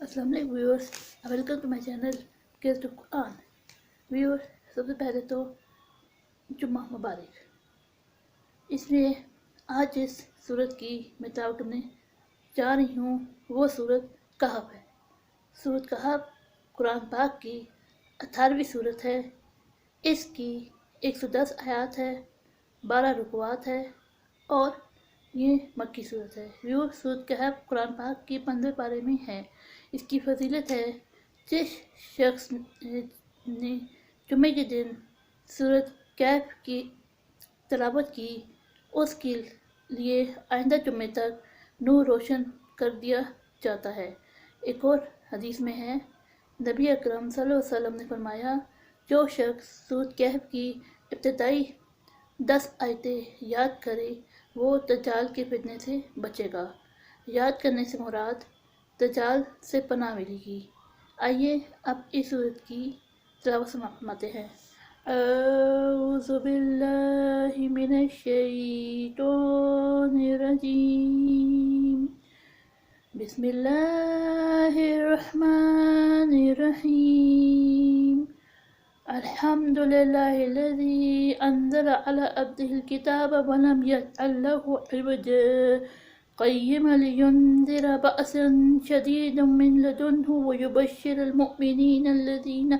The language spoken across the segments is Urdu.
السلام علیکم viewers, welcome to my channel care to Quran. Viewer, سب سے پہلے تو جمعہ مبارک۔ اس میں آج جس صورت کی میں تلاوت کرنے جا رہی ہوں وہ صورت کہف ہے۔ صورت کہف قرآن پاک کی 18ویں صورت ہے۔ اس کی 110 آیات ہے، 12 رکوعات ہے اور یہ مکی صورت ہے۔ ویور، صورت کہف قرآن پاک کی 15 پارے میں ہے۔ اس کی فضیلت ہے، جس شخص نے جمعے کے دن سورۃ کہف کی تلاوت کی اس کے لیے آئندہ جمعے تک نور روشن کر دیا جاتا ہے۔ ایک اور حدیث میں ہے، نبی اکرم صلی اللہ علیہ وسلم نے فرمایا، جو شخص سورۃ کہف کی ابتدائی 10 آیتیں یاد کرے وہ دجال کے فتنے سے بچے گا۔ یاد کرنے سے مراد دجال سے پناہ ملے گی۔ آئیے اب اس صورت کی تلاوت سماعت ہیں۔ اعوذ باللہ من الشیطان الرجیم، بسم اللہ الرحمن الرحیم، الحمد للہ الذی انزل علی عبدہ الکتاب ولم یجعل لہ عوجا قیما لینذر بأسا شدیدا من لدنہ ویبشر المؤمنین الذین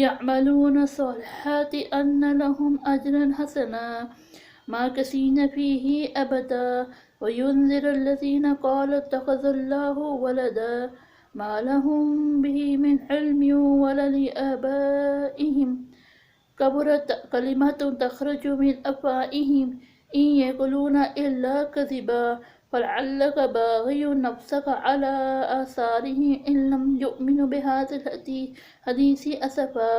یعملون الصالحات ان لهم اجرا حسنا ماکثین فیہ ابدا وینذر الذین قالوا اتخذ اللہ ولدا ما لهم به من علم ولا لآبائهم کبرت کلمۃ تخرج من افواہہم ان یقولون الا کذبا فلعلک باغی نفسک علی آثارہم ان لم یؤمنوا بہذا الحدیث اسفا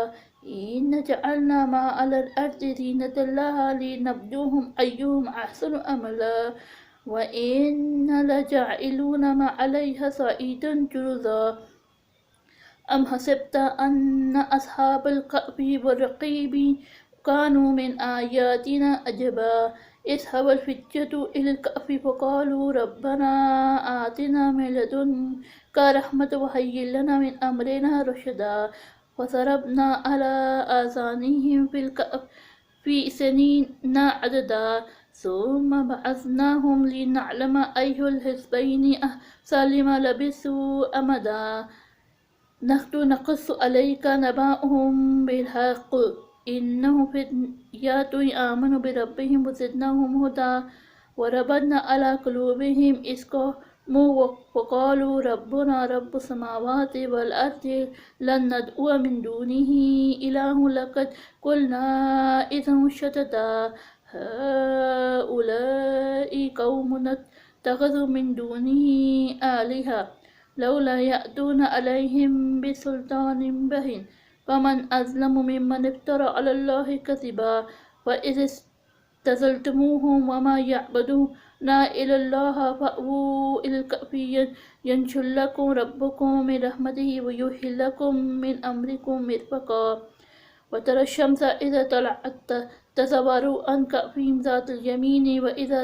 انا جعلنا ما علی الارض زینۃ لہا لنبلوہم ایہم احسن عملا وإنا لجاعلون ما علیہا صعیدا جرزا ام حسبت ان اصحاب الکہف والرقیم كانوا من آیاتنا عجبا اذهب الفتية إلى الكهف فقالوا ربنا آتنا من لدنك رحمة وهيئ لنا من أمرنا رشدا فضربنا على آذانهم في الكهف سنين عددا ثم بعثناهم لنعلم أي الحزبين أحصى لما لبثوا أمدا نحن نقص عليك نبأهم بالحق إنهم فتية آمنوا بربهم وزدناهم هدى وربطنا على قلوبهم إذ قاموا وقالوا ربنا رب السماوات والأرض لن ندعو من دونه إلها لقد قلنا إذا شططا هؤلاء قومنا اتخذوا من دونه آلهة لولا يأتون عليهم بسلطان بين فمن أظلم ممن افترى على الله كذبا وإذ اعتزلتموهم وما يعبدون إلا الله فأووا إلى الكهف ينشر لكم ربكم من رحمته ويهيئ لكم من أمركم مرفقا وترى الشمس إذا طلعت تزاور عن كهفهم ذات اليمين وإذا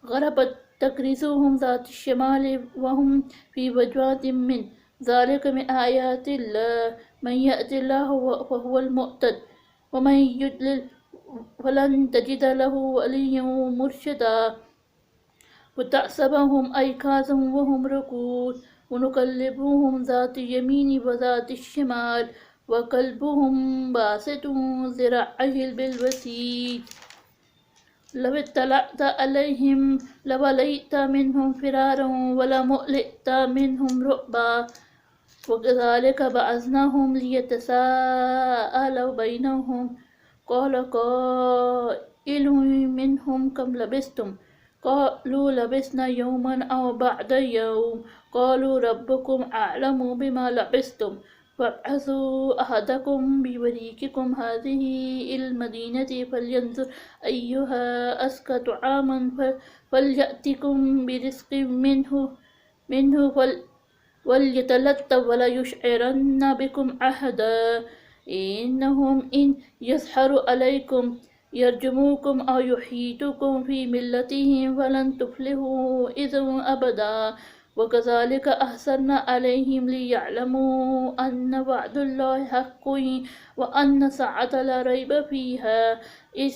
غربت تقرضهم ذات الشمال وهم في فجوة من ذلك من آيات الله من يهد الله فهو المهتد ومن يضلل فلن تجد له وليا مرشدا وتحسبهم أيقاظا وهم رقود ونقلبهم ذات اليمين وذات الشمال وقلبهم باسط ذراعيه بالوسيد لو اطلعت عليهم لوليت منهم فرارا ولملئت منهم رعبا وكذلك بعثناهم ليتساءلوا بينهم قال قائل منهم كم لبثتم قالوا لبثنا يوما أو بعض يوم قالوا ربكم أعلم بما لبثتم فابعثوا أحدكم بورقكم هذه إلى المدينة فلينظر أيها أزكى طعاما فليأتكم برزق منه وليتلطف ولا يشعرن بكم أحدا إنهم إن يظهروا عليكم يرجموكم أو يحيطوكم في ملتهم فلن تفلحوا إذا أبدا وكذلك أحسنا عليهم ليعلموا أن وعد الله حق وأن الساعة لا ريب فيها إذ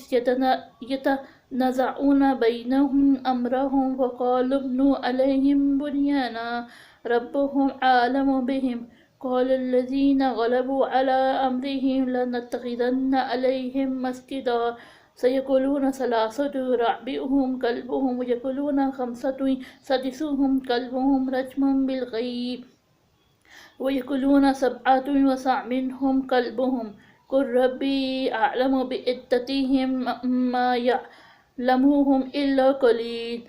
يتنازعون بينهم أمرهم وقالوا ابنوا عليهم بنيانا ربهم عالم بهم قال الذين غلبوا على أمرهم لنتخذن عليهم مسجدا سيقولون ثلاثة رابعهم كلبهم ويقولون خمسة سادسهم كلبهم رجما بالغيب ويقولون سبعة وثامنهم كلبهم قل ربي أعلم بعدتهم ما يعلمهم إلا قليل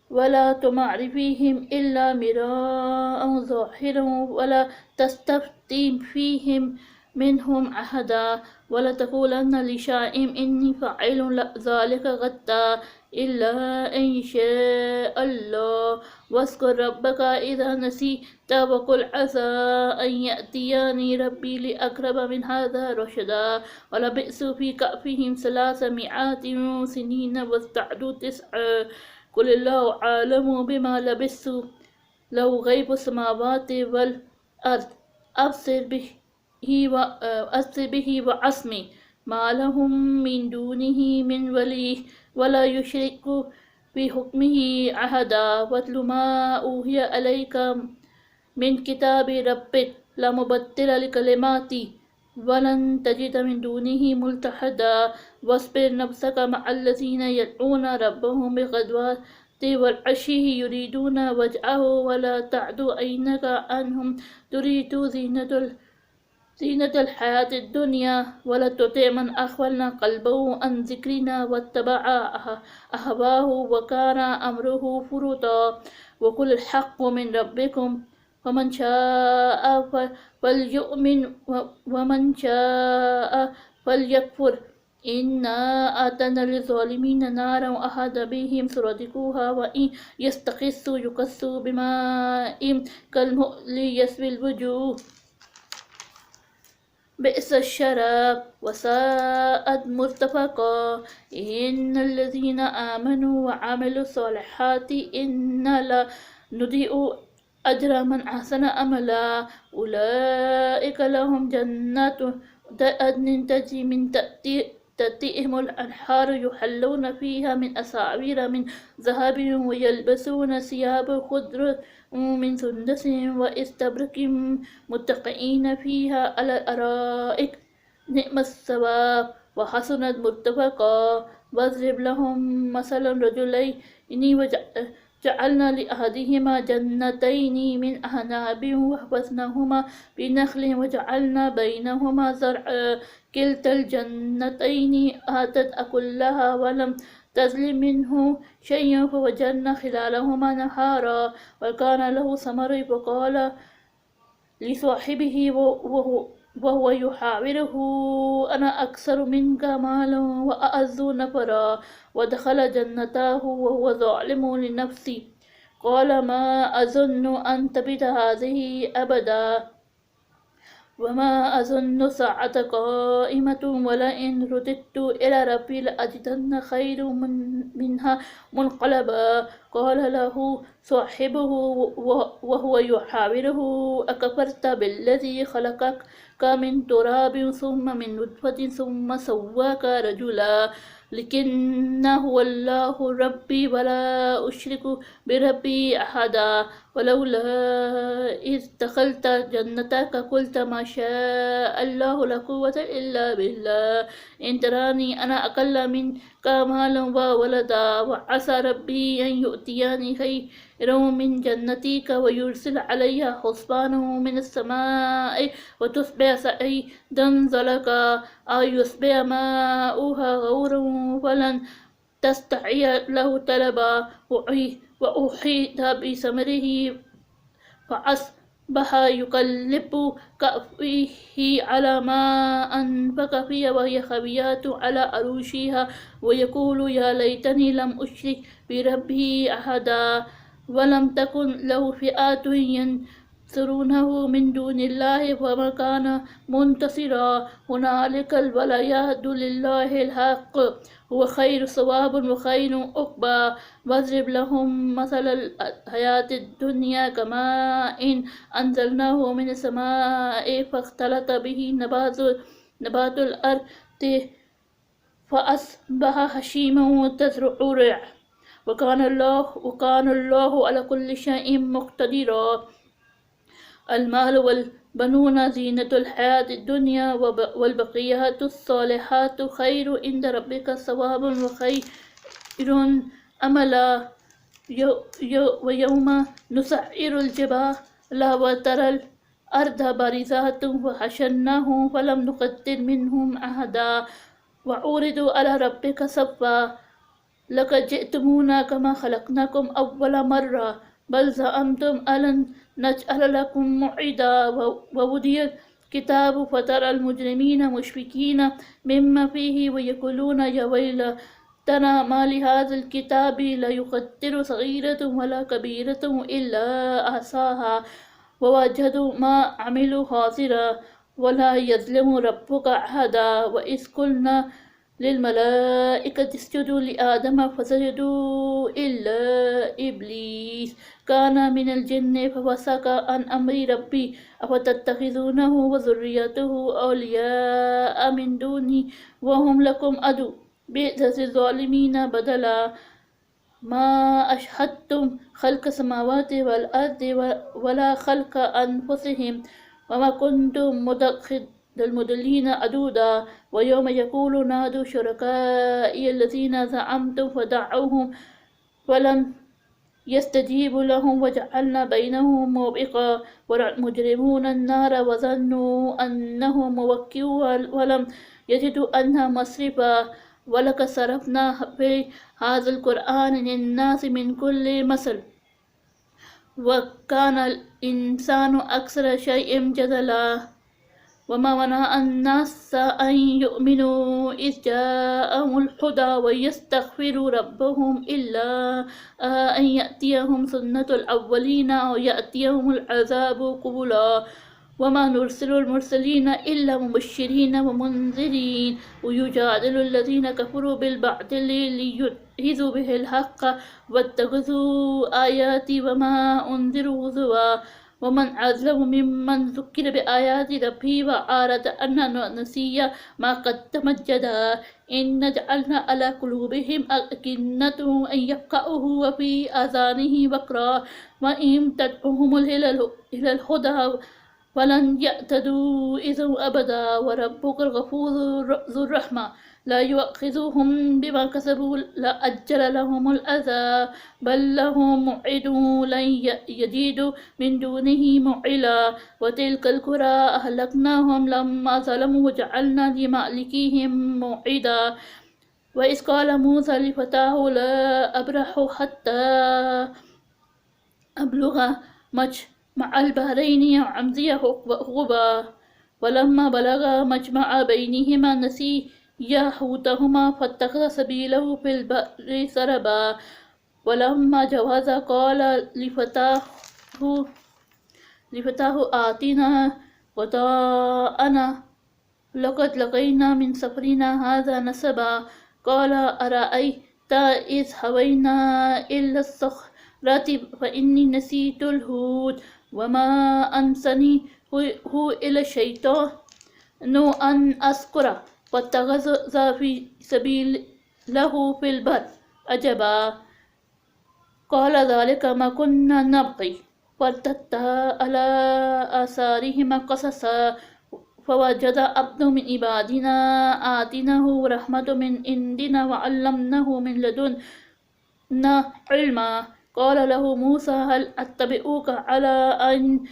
ولا تمار فيهم إلا مراء ظاهرا ولا تستفتي فيهم منهم أحدا ولا تقولن لشيء إني فاعل ذلك غدا إلا إن شاء الله واذكر ربك إذا نسيت وقل عسى أن يأتيني ربي لأقرب من هذا رشدا ولبئسوا في كهفهم 300 سنين وازدادوا 9 قل الله عالم بما لبثوا له غيب السماوات والأرض أبصر به وعصمي ما لهم من دونه من ولي ولا يشرك في حكمه أحدا واتل ما أوحي إليك من كتاب ربك لا مبدل لكلماته ولن تجد من دونه ملتحدا واصبر نفسك مع الذين يدعون ربهم بالغدوة والعشي يريدون وجهه ولا تعد عينك عنهم تريد زينة الحياة الدنيا ولا تطع من أغفلنا قلبه عن ذكرنا واتبع أهواه وكان أمره فرطا وقل الحق من ربكم فمن شاء فليؤمن ومن شاء فليكفر إنا أعتدنا للظالمين نارا أحاط بهم سرادقها وإن يستغيثوا يغاثوا بماء كالمهل يشوي الوجوه بئس الشراب وساءت مرتفقا إن الذين آمنوا وعملوا الصالحات إنا لا نضيع أجر من أحسن عملا أولئك لهم جنات عدن تجري من تحتهم الأنهار يحلون فيها من أساور من ذهب ويلبسون ثياب خضر من سندس واستبرق متكئين فيها على الأرائك نعم الثواب وحسنت مرتفقا واضرب لهم مثلا رجلين وجعلنا لأحدهما جنتين من أعناب وحفظناهما بنخل وجعلنا بينهما زرعا كلتا الجنتين آتت أكلها ولم تظلم منه شيئا فوجدنا خلالهما نهارا وكان له ثمر فقال لصاحبه وهو يحاوره أنا أكثر منك مالا وأعز نفرا ودخل جنته وهو ظالم لنفسه قال ما أظن أن تبيد هذه أبدا وما أظن الساعة قائمة ولئن رددت إلى ربي لأجدن خيرا منها منقلبا قال له صاحبه وهو يحاوره أكفرت بالذي خلقك من تراب ثم من نطفة ثم سواك رجلا لكن هو الله ربي ولا أشرك بربي أحدا ولولا إذ دخلت جنتك قلت ما شاء الله لا قوة إلا بالله إن تراني أنا أقل منك مالا وولدا وعسى ربي أن يؤتيني خيرا من جنتك ويرسل عليها حسبانا من السماء وتصبح سعيدا زلقا أو يصبح ماؤها غورا فلن تستطيع له طلبا وأحيط بثمره فأصبح يقلب كفيه على ما أنفق فيه وهي خاوية على عروشها ويقول يا ليتني لم أشرك بربي أحدا ولم تكن له فئة ينصرونه من دون الله وما كان منتصرا هنالك الولايات لله الحق هو خير ثواب وخير عقبى واضرب لهم مثل الحياة الدنيا كماء أنزلناه من السماء فاختلط به نبات الأرض فأصبح هشيما تزرع الريح وكان الله على كل شيء مقتدرا المال والبنون زينة الحياة الدنيا والبقيات الصالحات خير عند ربك ثوابا وخير أملا ويوم نسعر الجبال وترى الأرض بارزة وحشرناهم فلم نقدر منهم أحدا وعرضوا على ربك صفا لقد جئتمونا كما خلقناكم أول مرة بل زعمتم ألن نجعل لكم موعدا ووضع الكتاب فترى المجرمين مشفقين مما فيه ويقولون يا ويلتنا ما لهذا الكتاب لا يغادر صغيرة ولا كبيرة إلا أحصاها ووجدوا ما عملوا حاضرا ولا يظلم ربك أحدا وإذ قلنا للملائكة اسجدوا لآدم فسجدوا إلا إبليس كان من الجن ففسق عن أمر ربي أفتتخذونه وذريته أولياء من دوني وهم لكم عدو بئس الظالمين بدلا ما أشهدتم خلق السماوات والأرض ولا خلق أنفسهم وما كنتم متخذ المضلين عدودا ويوم يقول نادوا شركائي الذين زعمتم فدعوهم ولم يستجيبوا لهم وجعلنا بينهم موبقا ورأى المجرمون النار وظنوا أنهم موقعوها ولم يجدوا عنها مصرفا ولقد صرفنا في هذا القرآن للناس من كل مثل وكان الإنسان أكثر شيء جدلا وما منع الناس أن يؤمنوا إذ جاءهم الهدى ويستغفروا ربهم إلا أن يأتيهم سنة الأولين أو يأتيهم العذاب قبلا وما نرسل المرسلين إلا مبشرين ومنذرين ويجادل الذين كفروا بالباطل ليدحضوا به الحق واتخذوا آياتي وما أنذروا هزوا ومن أظلم ممن ذكر بآيات ربه وأعرض عنها ونسي ما قدمت يداه إنا جعلنا على قلوبهم أكنة أن يفقهوه وفي آذانهم وقرا وإن تدعوهم إلى الهدى ولن يهتدوا إذا أبدا وربك الغفور ذو الرحمة لا يؤاخذهم بما كسبوا لأجل لهم الأذى بل لهم موعد لن يجدوا من دونه موعلا وتلك القرى أهلكناهم لما ظلموا وجعلنا لمهلكهم موعدا وإذ قال موسى لفتاه لا أبرح حتى أبلغ مع البحرين أمضي حقبا ولما بلغ مجمع بينهما نسيا حوتهما فاتخذ سبيله في البحر سربا ولما جاوز قال لفتاه آتنا غداءنا لقد لقينا من سفرنا هذا نصبا قال أرأيت إذ هوينا إلى الصخرة فإني نسيت الحوت وما أنسانيه إلى الشيطان أن أذكره واتخذ في سبيله في البحر عجبا قال ذلك ما كنا نبغي فارتدا على آثارهما قصصا فوجد عبد من عبادنا آتيناه رحمة من عندنا وعلمناه من لدنا علما قال له موسى هل أتبعوك على أن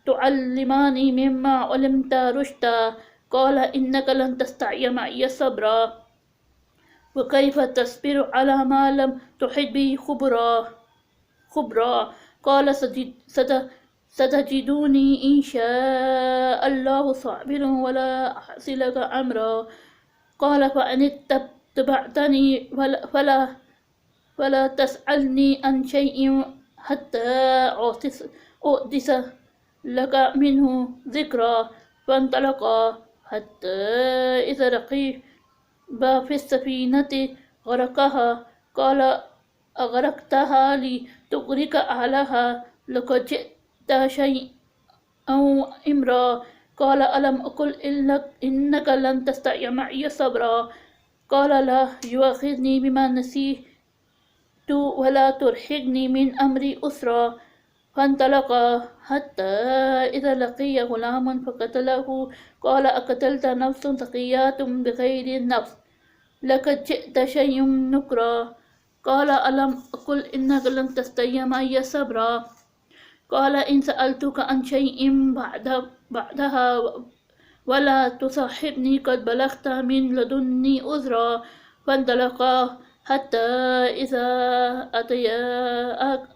تعلمني مما علمت رشدا قال إنك لن تستطيع معي صبرا وكيف تصبر على ما لم تحط به خبرا قال ستجدوني إن شاء الله صابرا ولا أعصي لك أمرا قال فإن اتبعتني فلا تسألني عن شيء حتى أحدث لك منه ذكرى فانطلقا حتى إذا ركبا في السفينة غرقها قال أغرقتها لتغرق أهلها لقد جئت شيئا إمرا قال ألم أقل إنك لن تستطيع معي صبرا قال لا يؤاخذني بما نسيت ولا ترهقني من أمري أسرا فانطلقا حتى إذا لقي غلاما فقتله قال أقتلت نفسا زكية بغير نفس لقد جئت شيئا نكرا قال ألم أقل إنك لن تستطيع معي صبرا قال إن سألتك عن شيء بعدها ولا تصاحبني قد بلغت من لدني عذرا فانطلقا حتى إذا أتيا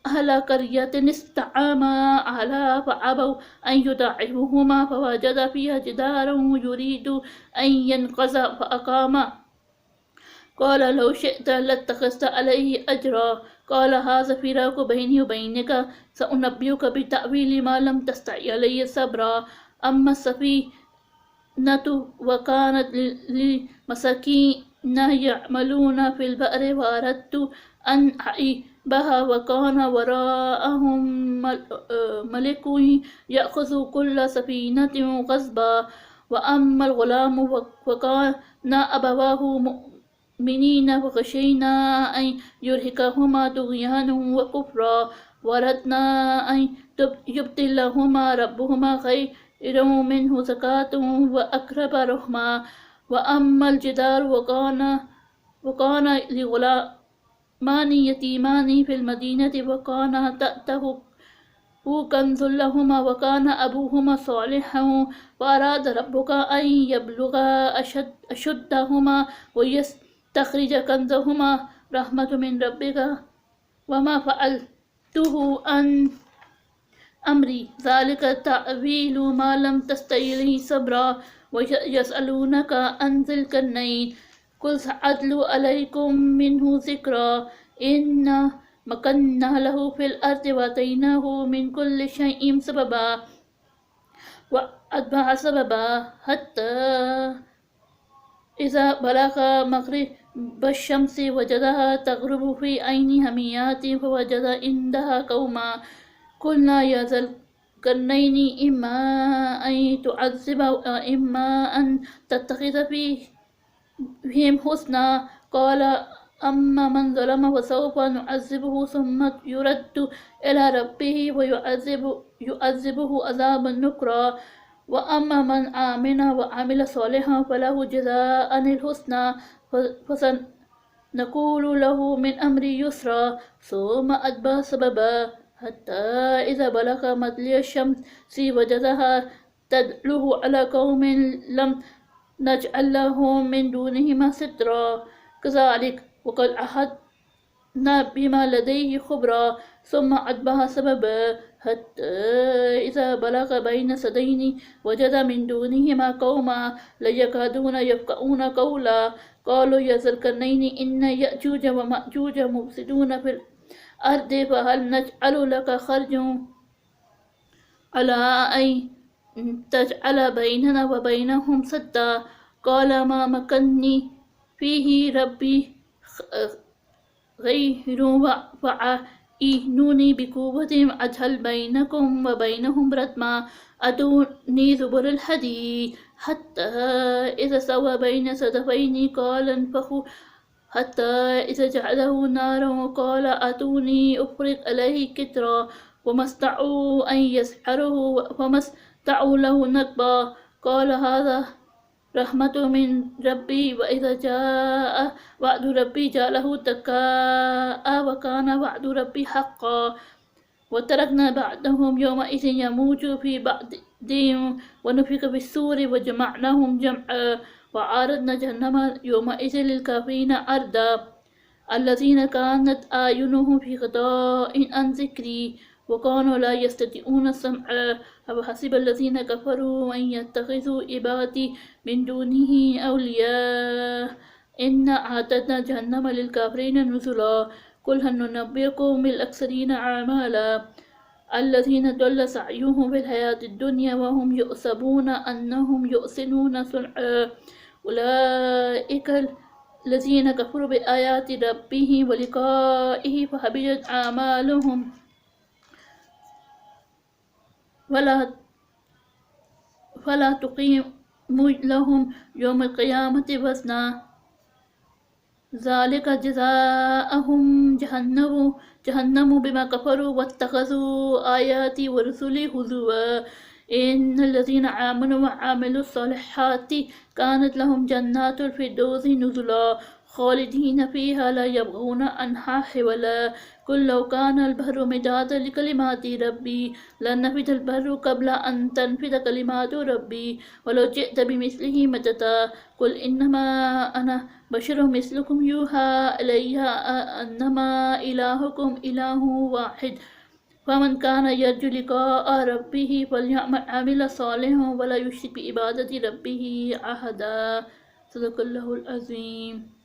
أهل قرية استطعما أهلها فأبوا أن يضيفوهما فوجد فيها جدارا يريد أن ينقض فأقاما قال لو شئت لاتخذت عليه أجرا قال هذا فراق بيني وبينك سأنبئك بتأويل ما لم تستطع عليه صبرا أما السفينة وكانت لمساكين يعملون في البحر وأردت أن أعيبها وكان وراءهم ملك يأخذ كل سفينة غصبا وأما الغلام وكان أبواه مؤمنين وخشينا أن يرهقهما طغيانا وكفرا وأردنا أن يبدلهما ربهما خيرا منه زكاة وأقرب رحما وأما الجدار وكان لغلامان يتيمان في المدينة وكان تحته كنز لهما وكان أبوهما صالحا وأراد ربك أن يبلغا أشدهما ويستخرج كنزهما رحمة من ربك وما فعلته عن أمري ذلك تأويل ما لم تستطع عليه صبرا ويسألونك عن ذي القرنين قل سأتلو عليكم منه ذكرا إنا مكنا له في الأرض وآتيناه من كل شيء سببا وأتبع سببا حتى إذا بلغ مغرب الشمس وجدها تغرب في عين حميات فوجد عندها قوما قلنا يا ذا القرنين إما أن تعذب وإما أن تتخذ فيهم حسنا قال أما من ظلم فسوف نعذبه ثم يرد إلى ربه ويعذبه عذابا نكرا وأما من آمن وعمل صالحا فله جزاء الحسنى فسنقول له من أمري يسرا ثم أتبع سببا حتى إذا بلغ مطلع الشمس وجدها تدله على قوم لم نجعل لهم من دونهما سترا كذلك وقد أحطنا بما لديه خبرا ثم أتبع سببا حتى إذا بلغ بين سدين وجد من دونهما قوما لا يكادون يفقهون قولا قالوا يا ذا القرنين إن يأجوج ومأجوج مفسدون في الأرض فهل نجعل لك خرجا على أن تجعل بيننا وبينهم سدا قال ما مكني فيه ربي غير فأعينوني بقوة أجعل بينكم وبينهم ردما أتوني زبر الحديد حتى إذا سوى بين صدفين قال انفخوا حتى إذا جعله نارا قال أتوني أفرغ عليه كترا وما استطاعوا أن يسحره وما استطاعوا له نقبا قال هذا رحمة من ربي وإذا جاء وعد ربي جعله دكاء وكان وعد ربي حقا وتركنا بعدهم يومئذ يموج في بعضهم ونفخ في الصور وجمعناهم جمعا وعرضنا جهنم يومئذ للكافرين عرضا الذين كانت أعينهم في غطاء عن ذكري وكانوا لا يستطيعون السمع أفحسب الذين كفروا أن يتخذوا عبادي من دونه أولياء إنا أعتدنا جهنم للكافرين نزلا قل هل ننبئكم بالأخسرين أعمالا الذين ضل سعيهم في الحياة الدنيا وهم يحسبون أنهم يحسنون صنعا أولئك الذين كفروا بآيات ربهم ولقائه فحبطت أعمالهم فلا تقيم لهم يوم القيامة وزنا ذلك جزاءهم جهنم بما كفروا واتخذوا آياتي ورسلي هزوا إن الذين آمنوا وعملوا الصالحات كانت لهم جنات الفردوس نزلا خالدين فيها لا يبغون عنها حولا قل لو كان البحر مدادا لكلمات ربي لنفد البحر قبل أن تنفد كلمات ربي ولو جئت بمثله مددا قل إنما أنا بشر مثلكم يوحى إلي أنما إلهكم إله واحد فمن كان يرجو لقاء ربه فليعمل عملا صالحا ولا يشرك بعبادة ربه أحدا صدق الله العظيم.